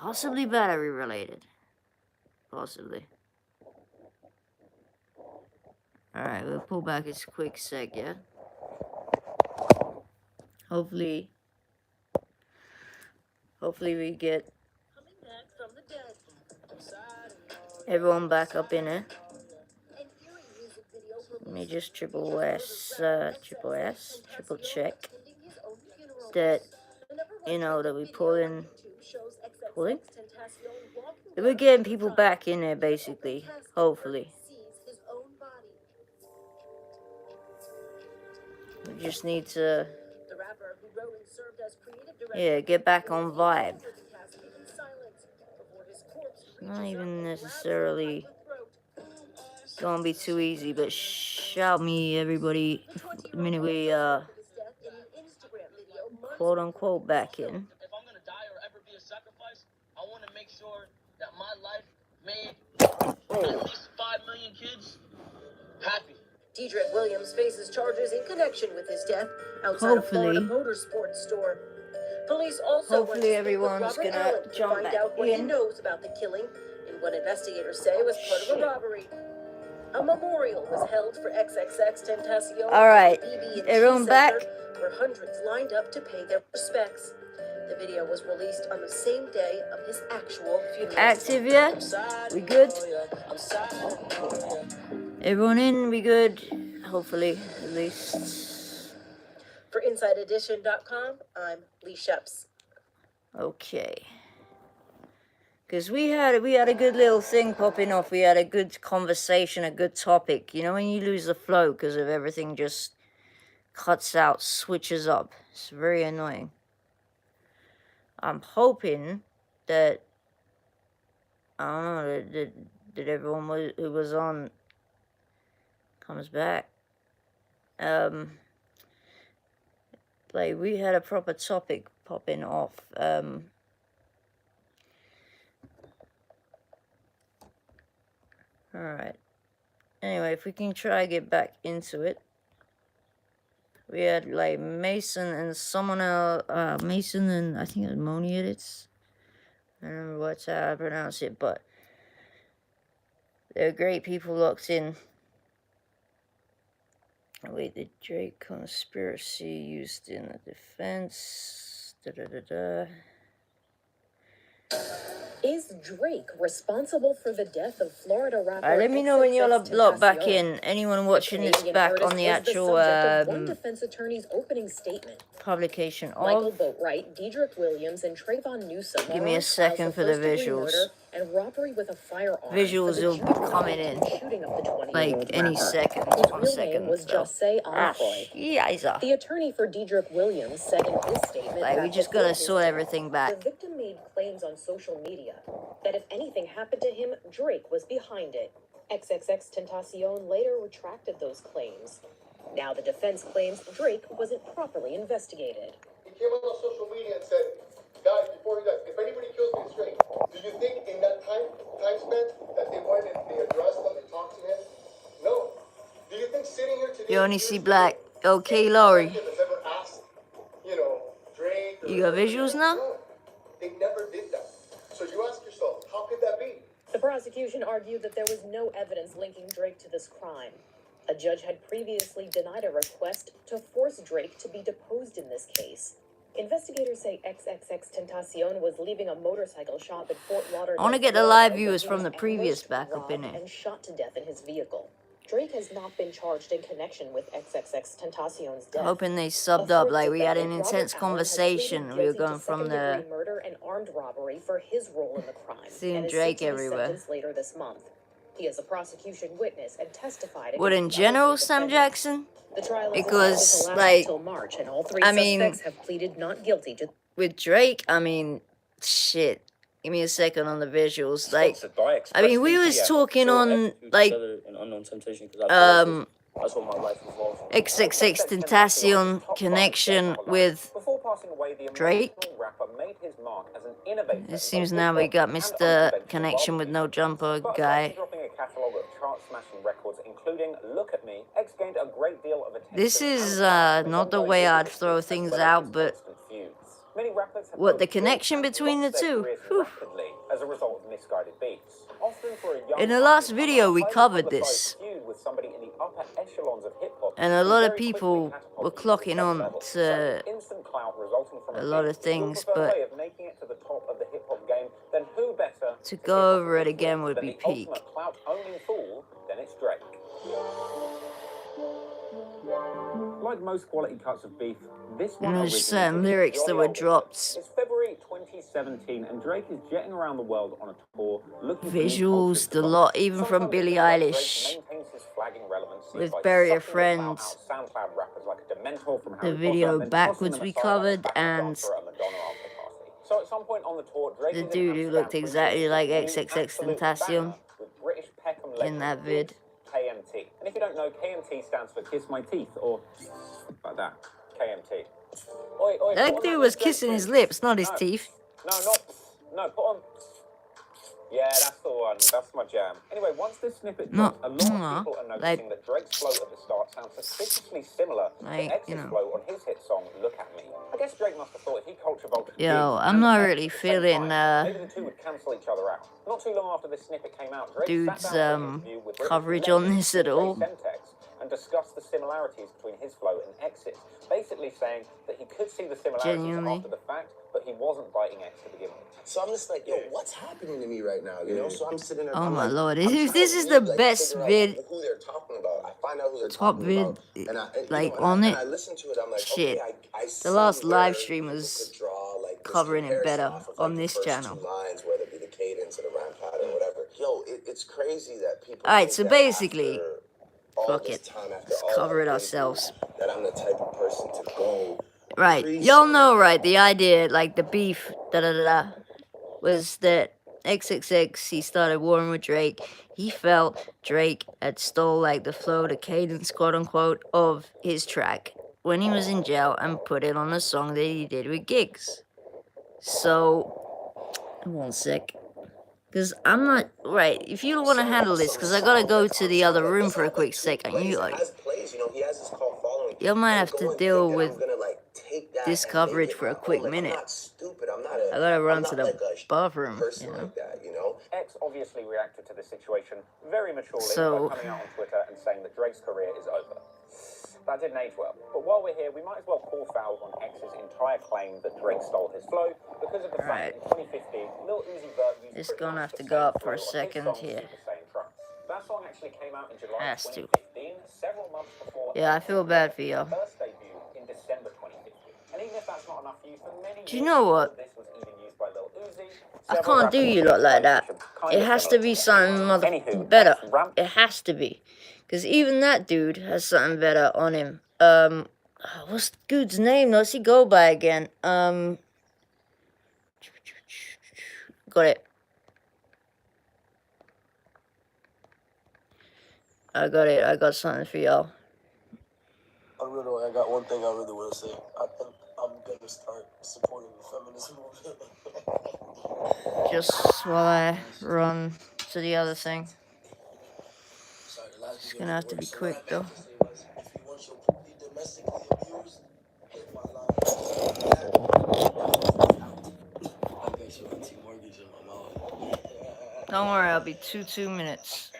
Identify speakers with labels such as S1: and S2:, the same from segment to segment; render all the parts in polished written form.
S1: Possibly battery related. Possibly. Alright, we'll pull back a quick sec, yeah? Hopefully we get everyone back up in it. Let me just triple check that, you know, that we pulling? That we're getting people back in there, basically. Hopefully. We just need to, yeah, get back on vibe. Not even necessarily gonna be too easy, but shout me, everybody, the minute we, quote unquote, back in.
S2: If I'm gonna die or ever be a sacrifice, I want to make sure that my life made at least 5 million kids happy.
S3: Dedrick Williams faces charges in connection with his death outside a Florida motorsports store. Police also
S1: Hopefully everyone's
S3: Robert
S1: gonna
S3: Allen
S1: jump
S3: find
S1: back
S3: out what he
S1: in.
S3: knows about the killing in what investigators say was part of a robbery. A memorial was held for XXX Tentacion.
S1: All right, everyone back?
S3: Where hundreds lined up to pay their respects. The video was released on the same day of his actual funeral.
S1: Active yet? We good? Everyone in? We good? Hopefully, at least.
S3: For InsideEdition.com, I'm Lee Sheps.
S1: Okay. Because we had a good little thing popping off. We had a good conversation, a good topic. You know when you lose the flow because of everything just cuts out, switches up. It's very annoying. I'm hoping that, I don't know, that everyone who was on comes back. Like, we had a proper topic popping off. Alright. Anyway, if we can try to get back into it. We had, like, Mason and someone else, Mason and, I think it was Moni Edits. I don't remember what's how I pronounce it, but they're great people locked in. Wait, the Drake conspiracy used in the defense.
S3: Is Drake responsible for the death of Florida rapper?
S1: Alright, let me know when y'all are locked back in. Anyone watching this back on the actual
S3: one defense attorney's opening statement.
S1: Publication of
S3: Michael Boatwright, Dedrick Williams, and Trayvon Newsom.
S1: Give me a second for the visuals.
S3: And robbery with a firearm.
S1: Visuals will be coming in like any second. 1 second.
S3: Was Jose Alfoy.
S1: Yeah,
S3: the attorney for Dedrick Williams said in his statement
S1: like, we just gotta sort everything back.
S3: The victim made claims on social media that if anything happened to him, Drake was behind it. XXX Tentacion later retracted those claims. Now the defense claims Drake wasn't properly investigated.
S4: He came on social media and said, guys, before he dies, if anybody kills me, it's Drake. Do you think in that time span that they went and they addressed him, they talked to him? No. Do you think sitting here today...
S1: You only see black. Okay, Laurie.
S4: Asked, you know, Drake...
S1: You got visuals now?
S4: No, they never did that. So you ask yourself, how could that be?
S3: The prosecution argued that there was no evidence linking Drake to this crime. A judge had previously denied a request to force Drake to be deposed in this case. Investigators say XXX Tentacion was leaving a motorcycle shop at Fort Lauderdale.
S1: I want to get the live viewers from the previous backup in it.
S3: And shot to death in his vehicle. Drake has not been charged in connection with XXX Tentacion's death.
S1: Hoping they subbed up, like we had an intense conversation. We were going from the
S3: murder and armed robbery for his role in the crime.
S1: Seeing Drake everywhere.
S3: Later this month. He is a prosecution witness and testified.
S1: What, in general, Sam Jackson?
S3: The trial
S1: because, like,
S3: March, and all three
S1: suspects
S3: have pleaded not guilty to.
S1: With Drake, I mean, shit. Give me a second on the visuals. Like, I mean, we was talking on, like, XXX Tentacion connection with Drake. It seems now we got Mr. Connection with No Jumper guy. This is not the way I'd throw things out, but what, the connection between the two? Whew.
S5: as a result of misguided beats. Often for a young
S1: In the last
S5: up-and-comer,
S1: video, we
S5: highly
S1: covered
S5: publicised
S1: this,
S5: feud with somebody in the upper echelons of hip-hop
S1: and a
S5: can
S1: lot of
S5: very quickly
S1: people
S5: catapult
S1: were
S5: you to the
S1: clocking
S5: top
S1: on
S5: level.
S1: to
S5: So instant clout resulting from
S1: a
S5: a
S1: lot
S5: beat
S1: of
S5: is your
S1: things,
S5: preferred
S1: but
S5: way of making it to the top of the hip-hop game, then who better
S1: to
S5: kick
S1: go
S5: off
S1: over it
S5: the
S1: again
S5: beat
S1: would
S5: than
S1: be
S5: the
S1: peak.
S5: ultimate clout-owning fool, then it's Drake. Like most quality cuts of beef, this one
S1: And there's
S5: originated
S1: certain lyrics that
S5: jolly
S1: were
S5: old
S1: dropped.
S5: It's February 2017, and Drake is jetting around the world on a tour looking for new cultures
S1: Visuals,
S5: to
S1: the
S5: bump.
S1: lot, even from
S5: Sometimes it
S1: Billie
S5: feels like Drake
S1: Eilish,
S5: maintains his flagging relevancy
S1: with
S5: by
S1: Bury a
S5: sucking the
S1: Friend,
S5: clout out of SoundCloud rappers like a Dementor from
S1: the
S5: Harry Potter,
S1: video
S5: and then tossing
S1: backwards
S5: them
S1: we
S5: aside like a
S1: covered,
S5: backup
S1: and
S5: dancer at a Madonna after party. So at some point on the tour, Drake
S1: the
S5: was in
S1: dude who
S5: Amsterdam
S1: looked exactly like
S5: creating an
S1: XXX
S5: absolute
S1: Tentacion
S5: banger with British Peckham
S1: in
S5: legend
S1: that vid.
S5: KMT. And if you don't know, KMT stands for Kiss My Teeth, or like that, KMT. Oi, oi,
S1: That
S5: put on
S1: dude
S5: that
S1: was
S5: Drake
S1: kissing his
S5: thing.
S1: lips, not his
S5: No.
S1: teeth.
S5: No, put on. Yeah, that's the one. That's my jam. Anyway, once this snippet
S1: No,
S5: drops, a lot of people are noticing that Drake's flow at the start sounds suspiciously similar
S1: like,
S5: to X's
S1: you know.
S5: flow on his hit song "Look at Me." I guess Drake must have thought if he culture vultured
S1: Yo,
S5: gigs
S1: I'm
S5: and
S1: not
S5: X
S1: really
S5: at the same
S1: feeling,
S5: time, maybe the two would cancel each other out. Not too long after this snippet came out, Drake
S1: Dude's,
S5: sat down for an interview with British
S1: coverage on
S5: legend
S1: this at
S5: DJ
S1: all.
S5: Semtex and discussed the similarities between his flow and X's, basically saying that he could see the similarities
S1: Genuinely.
S5: after the fact, but he wasn't biting X to begin with.
S6: So I'm just like, yo, what's happening to me right now? You know? So I'm sitting there.
S1: Oh
S6: I'm
S1: my
S6: like,
S1: lord,
S6: I'm
S1: this
S6: trying
S1: is
S6: to
S1: the
S6: read, like,
S1: best
S6: figure out
S1: vid,
S6: who they're talking about. I find out who they're
S1: top
S6: talking
S1: vid,
S6: about, and
S1: like,
S6: you know,
S1: on it.
S6: and I listen to it. I'm like,
S1: Shit.
S6: okay, I see
S1: The last
S6: where
S1: live stream
S6: people
S1: was
S6: could draw, like, this
S1: covering it
S6: comparison
S1: better
S6: off of,
S1: on
S6: like,
S1: this
S6: the first
S1: channel.
S6: 2 lines, whether it be the cadence or the rhyme pattern or whatever. Yo, it's crazy that people.
S1: Alright,
S6: think
S1: so
S6: that
S1: basically,
S6: after all
S1: fuck
S6: this
S1: it.
S6: time, after
S1: Let's
S6: all
S1: cover
S6: I've
S1: it
S6: been
S1: ourselves.
S6: through, that I'm the type of person to go.
S1: Right, y'all know, right, the idea, like, the beef, da-da-da-da, was that XXX, he started warring with Drake. He felt Drake had stole, like, the flow, the cadence, quote-unquote, of his track when he was in jail and put it on a song that he did with Gigs. So, one sec. Because I'm not, right, if you want to handle this, because I gotta go to the other room for a quick second, you, like, you might have to deal with this coverage for a quick minute. I gotta run to the bathroom, you know.
S5: X obviously reacted to the situation very maturely
S1: So-
S5: by coming out on Twitter and saying that Drake's career is over. That didn't age well. But while we're here, we might as well call foul on X's entire claim that Drake stole his flow because of the fact that in 2015, Lil Uzi Vert used
S1: It's
S5: pretty
S1: gonna
S5: much
S1: have
S5: the
S1: to
S5: same
S1: go up for
S5: flow
S1: a
S5: on his
S1: second
S5: song
S1: here.
S5: Super Saiyan Trunks. That song actually came out in July
S1: Has to.
S5: 2015, several months before
S1: Yeah, I feel bad for y'all.
S5: first debut in December 2015. And even if that's not enough for you, for many
S1: Do you
S5: years
S1: know what?
S5: this was even used by Lil Uzi.
S1: I
S5: Several
S1: can't do
S5: rappers
S1: you lot like that.
S5: kind
S1: It
S5: of
S1: has to
S5: similar.
S1: be something
S5: Anywho,
S1: better.
S5: X ramped
S1: It has to be. Because even that dude has something better on him. What's the dude's name? What's he go by again? Got it. I got it. I got something for y'all.
S7: I got one thing I really want to say. I think I'm gonna start supporting the feminist movement.
S1: Just while I run to the other thing.
S7: Sorry, the last
S1: It's
S7: video
S1: gonna have to
S7: didn't
S1: be
S7: work, so
S1: quick
S7: what I
S1: though.
S7: meant to say was, if you want your booty domestically abused, hit my line. I bet you auntie mortgage in my mouth.
S1: Don't worry, I'll be 2 minutes.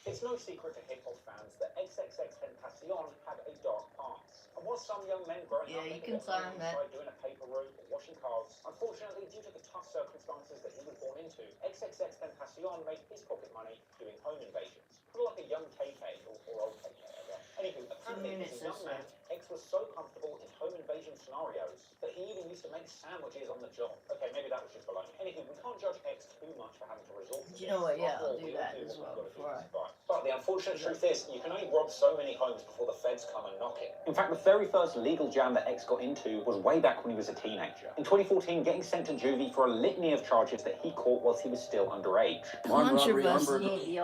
S5: It's no secret to hip-hop fans that XXXTentacion had a dark past. And while some young men growing
S1: Yeah,
S5: up
S1: you
S5: in
S1: can sign that.
S5: tried doing a paper route or washing cars, unfortunately, due to the tough circumstances that he was born into, XXXTentacion made his pocket money doing home invasions. Sort of like a young KK or old KK, I guess. Anywho, apparently, as a young man, X was so comfortable in home invasion scenarios that he even used to make sandwiches on the job. Okay, maybe that was just baloney. Anywho, we can't judge X too much for having to resort to
S1: You know what,
S5: this.
S1: yeah,
S5: After
S1: I'll
S5: all,
S1: do
S5: we
S1: that
S5: all do
S1: as
S5: what
S1: well
S5: we've
S1: before
S5: got to do to survive. But the unfortunate truth is, you can only rob so many homes before the feds come and knock it. In fact, the very first legal jam that X got into was way back when he was a teenager. In 2014, getting sent to juvie for a litany of charges that he caught whilst he was still underage.
S1: Controversy,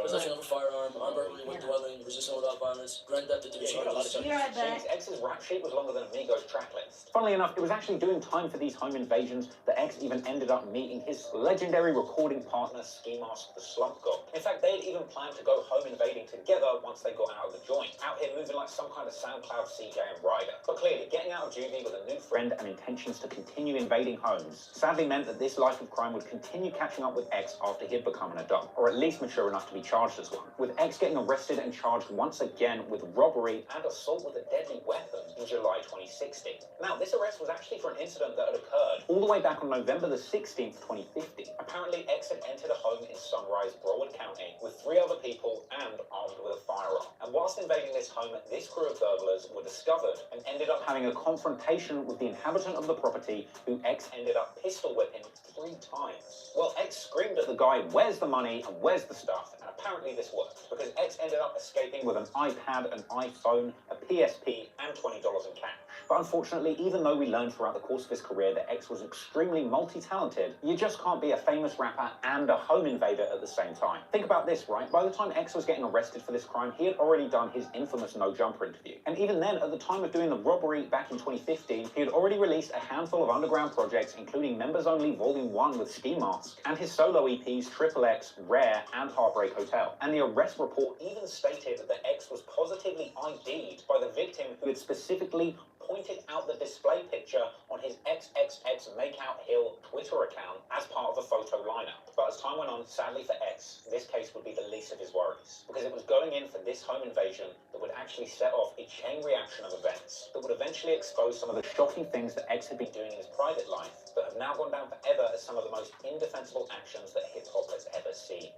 S7: Possession of a firearm, armed burglary with dwelling, resisting without violence, grand theft to be charged with the
S5: Jeez, X's rap sheet was longer than Amigos track list. Funnily enough, it was actually doing time for these home invasions that X even ended up meeting his legendary recording partner, Ski Mask the Slump God. In fact, they had even even planned to go home invading together once they got out of the joint, out here moving like some kind of SoundCloud CJ and Ryder. But clearly, getting out of juvie with a new friend and intentions to continue invading homes sadly meant that this life of crime would continue catching up with X after he'd become an adult, or at least mature enough to be charged as one, with X getting arrested and charged once again with robbery and assault with a deadly weapon in July 2016. Now, this arrest was actually for an incident that had occurred all the way back on November the 16th, 2015. Apparently, X had entered a home in Sunrise, Broward County with 3 other people and armed with a firearm. And whilst invading this home, this crew of burglars were discovered and ended up having a confrontation with the inhabitant of the property, who X ended up pistol whipping 3 times. Well, X screamed at the guy, "Where's the money and where's the stuff?" And apparently this worked, because X ended up escaping with an iPad, an iPhone, a PSP, and $20 in cash. But unfortunately, even though we learned throughout the course of his career that X was extremely multi-talented, you just can't be a famous rapper and a home invader at the same time. Think about this, right? By the time X was getting arrested for this crime, he had already done his infamous No Jumper interview. And even then, at the time of doing the robbery back in 2015, he had already released a handful of underground projects, including Members Only Volume 1 with Ski Mask, and his solo EPs XXX, Rare, and Heartbreak Hotel. And the arrest report even stated that X was positively ID'd by the victim, who had specifically pointed out the display picture on his XXX Makeout Hill Twitter account as part of a photo lineup. But as time went on, sadly for X, this case would be the least of his worries, because it was going in for this home invasion that would actually set off a chain reaction of events that would eventually expose some of the shocking things that X had been doing in his private life that have now gone down forever as some of the most indefensible actions that hip-hop has ever seen.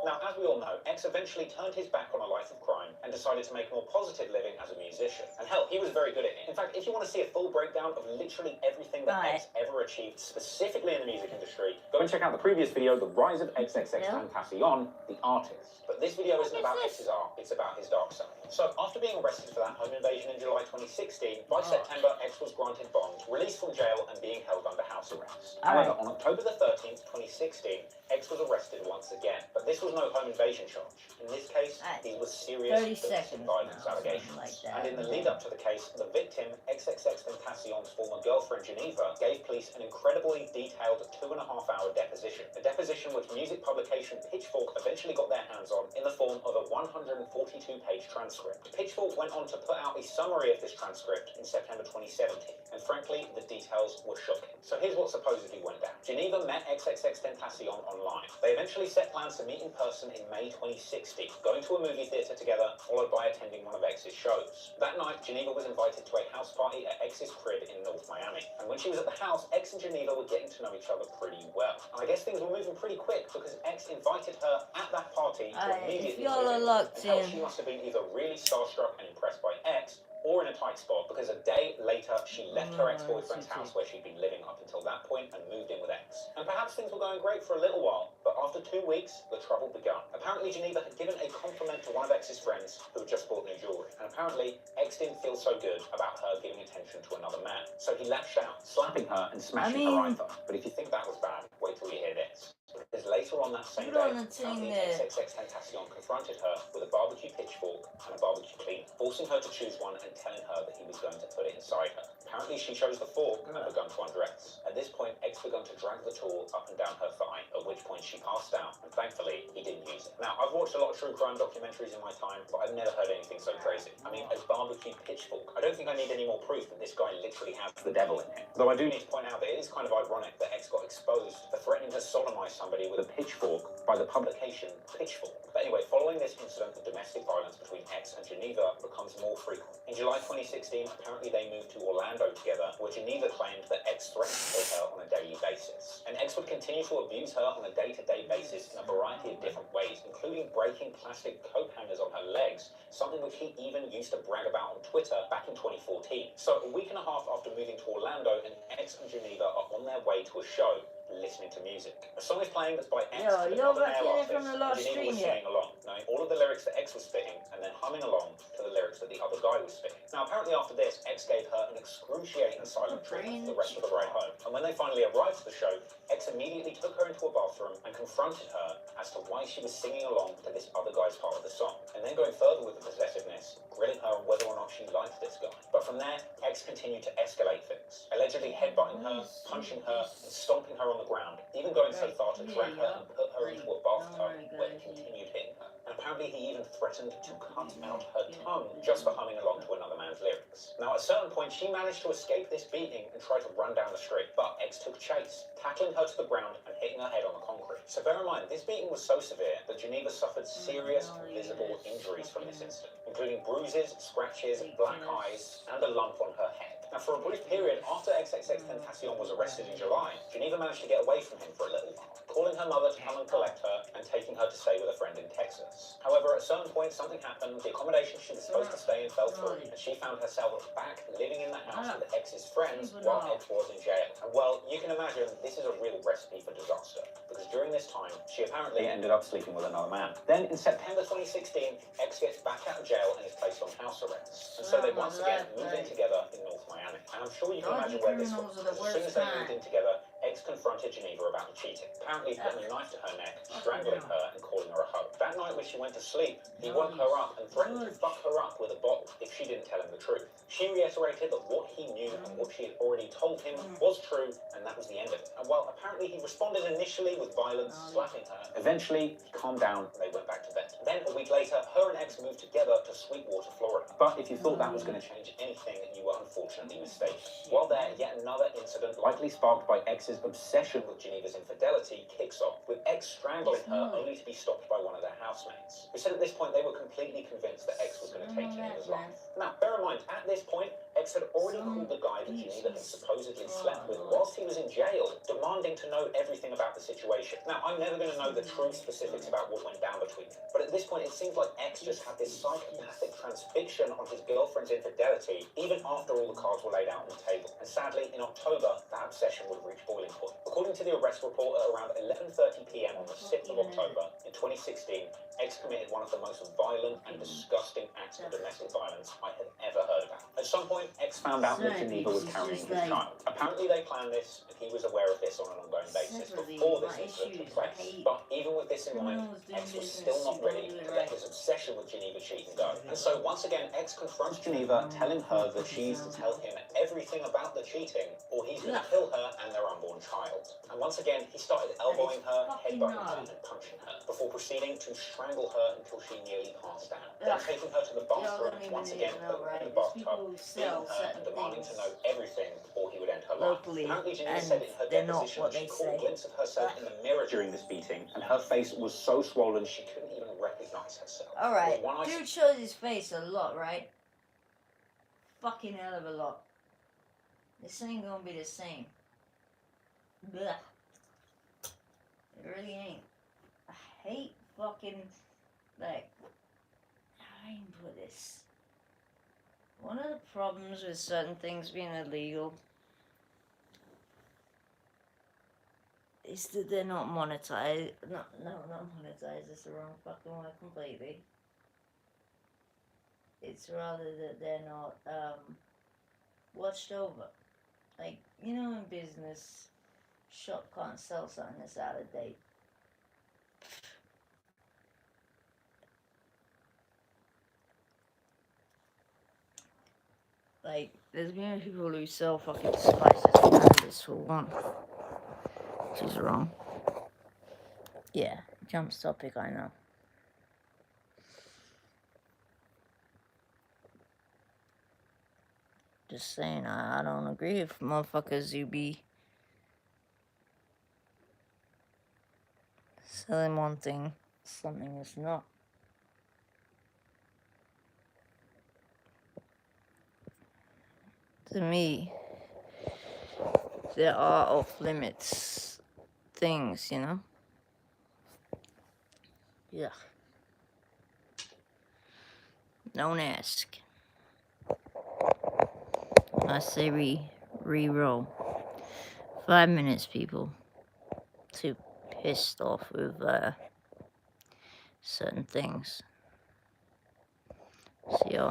S5: Now, as we all know, X eventually turned his back on a life of crime and decided to make a more positive living as a musician. And hell, he was very good at it. In fact, if you want to see a full breakdown of literally everything that X ever achieved, specifically in the music industry, go and check out the previous video, The Rise of XXXTentacion, the artist. But this video isn't about X's art, it's about his dark side. So, after being arrested for that home invasion in July 2016, by September, X was granted bond, released from jail, and being held under house arrest. However, on October the 13th, 2016, X was arrested once again, but this was no home invasion charge. In this case, these were serious domestic violence allegations. And in the lead up to the case, the victim, XXXTentacion's former girlfriend Geneva, gave police an incredibly detailed 2.5-hour deposition. A deposition which music publication Pitchfork eventually got their hands on in the form of a 142-page transcript. Pitchfork went on to put out a summary of this transcript in September 2017, and frankly, the details were shocking. So here's what supposedly went down. Geneva met XXXTentacion online. They eventually set plans to meet in person in May 2016, going to a movie theatre together, followed by attending one of X's shows. That night, Geneva was invited to a house party at X's crib in North Miami. And when she was at the house, X and Geneva were getting to know each other pretty well. And I guess things were moving pretty quick, because X invited her at that party to immediately
S1: y'all are locked in.
S5: she must have been either really starstruck and impressed by X, or in a tight spot, because a day later she left her ex-boyfriend's house where she'd been living up until that point and moved in with X. And perhaps things were going great for a little while, but after 2 weeks, the trouble began. Apparently Geneva had given a compliment to one of X's friends who had just bought new jewelry, and apparently X didn't feel so good about her giving attention to another man. So he lashed out, slapping her and smashing her iPhone. But if you think that was bad, wait till you hear this. Because later on that same day, XXXTentacion confronted her with a barbecue pitchfork and a barbecue cleaner, forcing her to choose one and telling her that he was going to put it inside her. Apparently she chose the fork and begun to undress. At this point, X began to drag the tool up and down her thigh, at which point she passed out, and thankfully, he didn't use it. Now, I've watched a lot of true crime documentaries in my time, but I've never heard anything so crazy. I mean, a barbecue pitchfork. I don't think I need any more proof that this guy literally has the devil in him. Though I do need to point out that it is kind of ironic that X got exposed for threatening to sodomize somebody with a pitchfork by the publication Pitchfork. But anyway, following this incident of domestic violence between X and Geneva becomes more frequent. In July 2016, apparently they moved to Orlando together, where Geneva claimed that X threatened to kill her on a daily basis. And X would continue to abuse her on a day-to-day basis in a variety of different ways, including breaking plastic coat hangers on her legs, something which he even used to brag about on Twitter back in 2014. So a week and a half after moving to Orlando, and X and Geneva are on their way to a show, listening to music. A song is playing that's by X, and another male artist, and Geneva was singing along, knowing all of the lyrics that X was spitting, and then humming along to the lyrics that the other guy was spitting. Now, apparently after this, X gave her an excruciating silent treatment for the rest of the ride home. And when they finally arrived at the show, X immediately took her into a bathroom and confronted her as to why she was singing along to this other guy's part of the song. And then going further with the possessiveness, grilling her on whether or not she liked this guy. But from there, X continued to escalate things, allegedly eventually headbutting her, punching her, and stomping her on the ground, even going so far to drag her and put her into a bathtub where he continued hitting her. And apparently he even threatened to cut out her tongue just for humming along to another man's lyrics. Now at a certain point she managed to escape this beating and try to run down the street, but X took chase, tackling her to the ground and hitting her head on the concrete. So bear in mind, this beating was so severe that Geneva suffered serious visible injuries from this incident, including bruises, scratches, black eyes, and a lump on her head. Now for a brief period after XXXTentacion was arrested in July, Geneva managed to get away from him for a little while, calling her mother to come and collect her and taking her to stay with a friend in Texas. However, at a certain point something happened, the accommodation she was supposed to stay in fell through, and she found herself back living in the house with X's friends while X was in jail. And well, you can imagine this is a real recipe for disaster, because during this time she apparently ended up sleeping with another man. Then in September 2016, X gets back out of jail and is placed on house arrest. And so they once again move in together in North Miami. And I'm sure you can imagine where this was. As soon as they moved in together, X confronted Geneva about the cheating, apparently putting a knife to her neck, strangling her and calling her a hoe. That night when she went to sleep, he woke her up and threatened to fuck her up with a bottle if she didn't tell him the truth. She reiterated that what he knew and what she had already told him was true, and that was the end of it. And while apparently he responded initially with violence, slapping her, eventually he calmed down and they went back to bed. Then a week later, her and X moved together to Sweetwater, Florida. But if you thought that was going to change anything, you were unfortunately mistaken. While there, yet another incident, likely sparked by X's obsession with Geneva's infidelity, kicks off, with X strangling her only to be stopped by one of their housemates, who said at this point they were completely convinced that X was going to take Geneva's life. Now, bear in mind, at this point, X had already called the guy that Geneva had supposedly slept with whilst he was in jail, demanding to know everything about the situation. Now, I'm never going to know the true specifics about what went down between them, but at this point it seems like X just had this psychopathic transfixion on his girlfriend's infidelity, even after all the cards were laid out on the table. And sadly, in October, that obsession would reach boiling point. According to the arrest report, at around 11:30 p.m. on the 6th of October in 2016, X committed one of the most violent and disgusting acts of domestic violence I had ever heard about. At some point, X found out that Geneva was carrying his child. Apparently they planned this, and he was aware of this on an ongoing basis before this incident took place. But even with this in mind, X was still not ready to let his obsession with Geneva cheating go. And so once again, X confronts Geneva, telling her that she needs to tell him everything about the cheating, or he's going to kill her and their unborn child. And once again, he started elbowing her, headbutting her, and punching her, before proceeding to strangle her until she nearly passed out. Then taking her to the bathroom, once again putting her in the bathtub, beating her and demanding to know everything before he would end her life. Apparently, Geneva said in her deposition that she caught a glimpse of herself in the mirror during this beating, and her face was so swollen she couldn't even recognize herself.
S1: Alright, dude shows his face a lot, right? Fucking hell of a lot. This ain't gonna be the same. Blech. It really ain't. I hate fucking, like, how do I even put this? One of the problems with certain things being illegal is that they're not monetized. No, not monetized. It's the wrong fucking word completely. It's rather that they're not watched over. Like, you know, in business, shop can't sell something that's out of date. Like, there's many people who sell fucking spices and cannabis for one, which is wrong. Yeah, jumps topic, I know. Just saying, I don't agree with motherfuckers who be selling one thing, something that's not. To me, there are off limits things, you know? Yeah. Don't ask. I say re-roll. 5 minutes, people. Too pissed off with certain things. See y'all.